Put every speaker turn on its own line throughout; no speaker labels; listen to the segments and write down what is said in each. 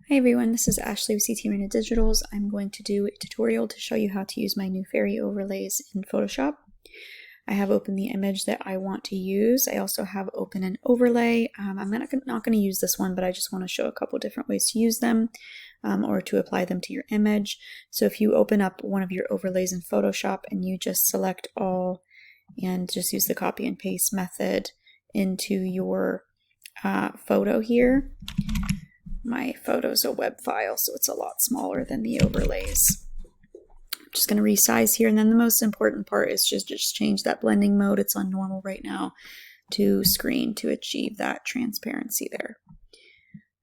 Hi everyone, this is Ashley with CT Arena Digitals. I'm going to do a tutorial to show you how to use my new fairy overlays in Photoshop. I have open the image that I want to use. I also have open an overlay. I'm not going to use this one, but I just want to show a couple different ways to use them or to apply them to your image. So if you open up one of your overlays in Photoshop and you just select all and just use the copy and paste method into your photo here. My photo's a web file, so it's a lot smaller than the overlays. I'm just going to resize here, and then the most important part is just change that blending mode. It's on normal right now to screen to achieve that transparency there.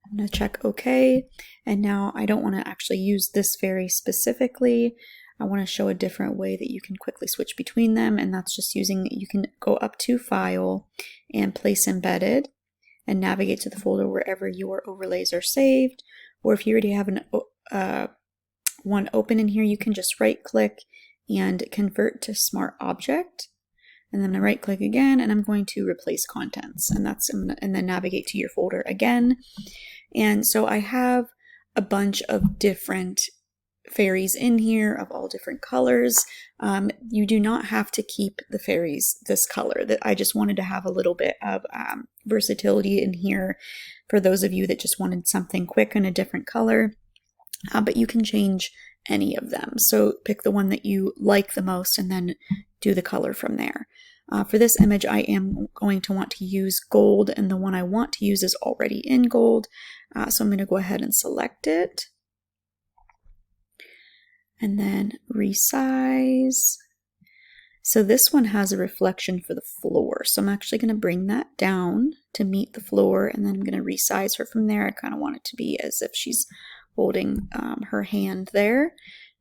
I'm going to check OK, and now I don't want to actually use this fairy specifically. I want to show a different way that you can quickly switch between them, and that's just using, you can go up to File and Place Embedded, and navigate to the folder wherever your overlays are saved. Or if you already have one open in here, you can just right click and convert to Smart Object. And then I right click again, and I'm going to replace contents, and then navigate to your folder again. And so I have a bunch of different fairies in here of all different colors. You do not have to keep the fairies this color. That I just wanted to have a little bit of versatility in here for those of you that just wanted something quick in a different color, but you can change any of them. So pick the one that you like the most and then do the color from there. For this image, I am going to want to use gold, and the one I want to use is already in gold. So I'm going to go ahead and select it. And then resize. So this one has a reflection for the floor. So I'm actually going to bring that down to meet the floor, and then I'm going to resize her from there. I kind of want it to be as if she's holding her hand there.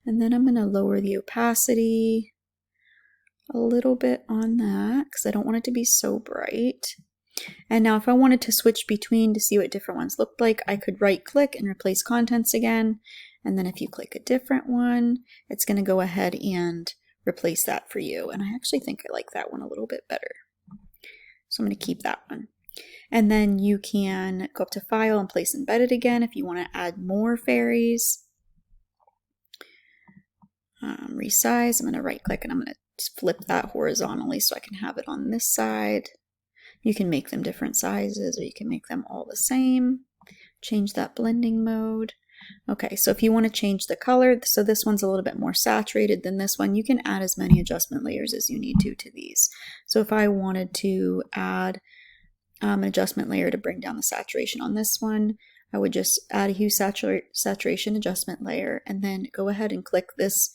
And then I'm going to lower the opacity a little bit on that because I don't want it to be so bright. And now if I wanted to switch between to see what different ones looked like, I could right click and replace contents again. And then if you click a different one, it's going to go ahead and replace that for you. And I actually think I like that one a little bit better. So I'm going to keep that one. And then you can go up to File and Place Embedded again if you want to add more fairies. Resize. I'm going to right click and I'm going to flip that horizontally so I can have it on this side. You can make them different sizes, or you can make them all the same. Change that blending mode. Okay, so if you want to change the color, so this one's a little bit more saturated than this one, you can add as many adjustment layers as you need to these. So if I wanted to add an adjustment layer to bring down the saturation on this one, I would just add a hue saturation adjustment layer, and then go ahead and click this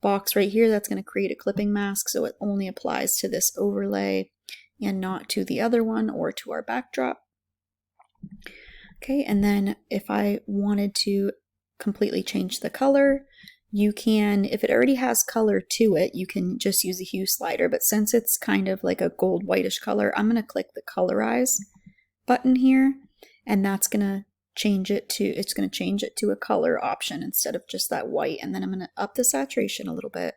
box right here. That's going to create a clipping mask, so it only applies to this overlay and not to the other one or to our backdrop. Okay, and then if I wanted to completely change the color, you can, if it already has color to it, you can just use the hue slider. But since it's kind of like a gold whitish color, I'm going to click the colorize button here, and that's going to change it to, it's going to change it to a color option instead of just that white. And then I'm going to up the saturation a little bit,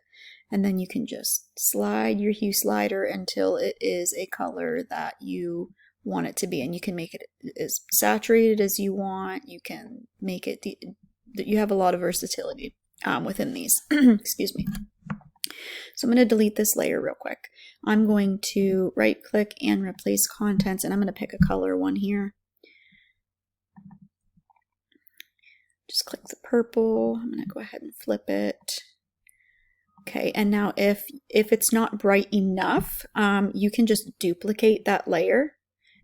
and then you can just slide your hue slider until it is a color that you want it to be, and you can make it as saturated as you want. You can make it, you have a lot of versatility within these. Excuse me. So I'm going to delete this layer real quick. I'm going to right click and replace contents, and I'm going to pick a color one here. Just click the purple. I'm going to go ahead and flip it. Okay, and now if it's not bright enough, you can just duplicate that layer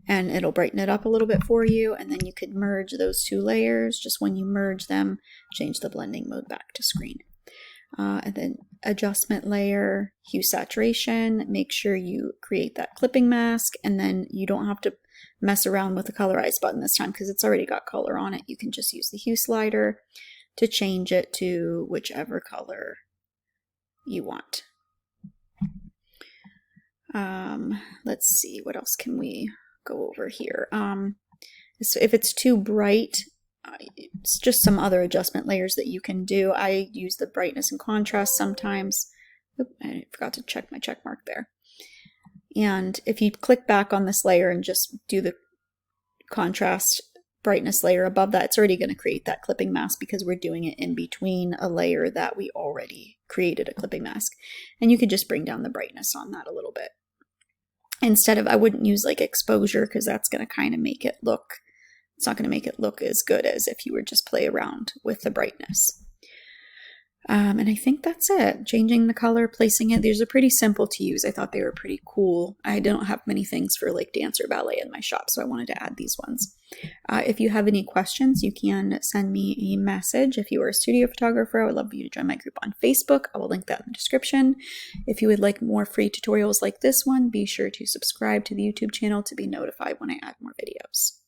and it'll brighten it up a little bit for you, and then you could merge those two layers. Just when you merge them, change the blending mode back to screen. And then adjustment layer, hue saturation, make sure you create that clipping mask, and then you don't have to mess around with the colorize button this time because it's already got color on it. You can just use the hue slider to change it to whichever color you want. Let's see, what else can we go over here? So if it's too bright, it's just some other adjustment layers that you can do. I use the brightness and contrast sometimes. Oop, I forgot to check my check mark there. And if you click back on this layer and just do the contrast brightness layer above that, it's already going to create that clipping mask because we're doing it in between a layer that we already created a clipping mask. And you could just bring down the brightness on that a little bit. Instead of, I wouldn't use like exposure because that's going to kind of make it look, it's not going to make it look as good as if you were just play around with the brightness. And I think that's it. Changing the color, placing it. These are pretty simple to use. I thought they were pretty cool. I don't have many things for like dance or ballet in my shop, so I wanted to add these ones. If you have any questions, you can send me a message. If you are a studio photographer, I would love for you to join my group on Facebook. I will link that in the description. If you would like more free tutorials like this one, be sure to subscribe to the YouTube channel to be notified when I add more videos.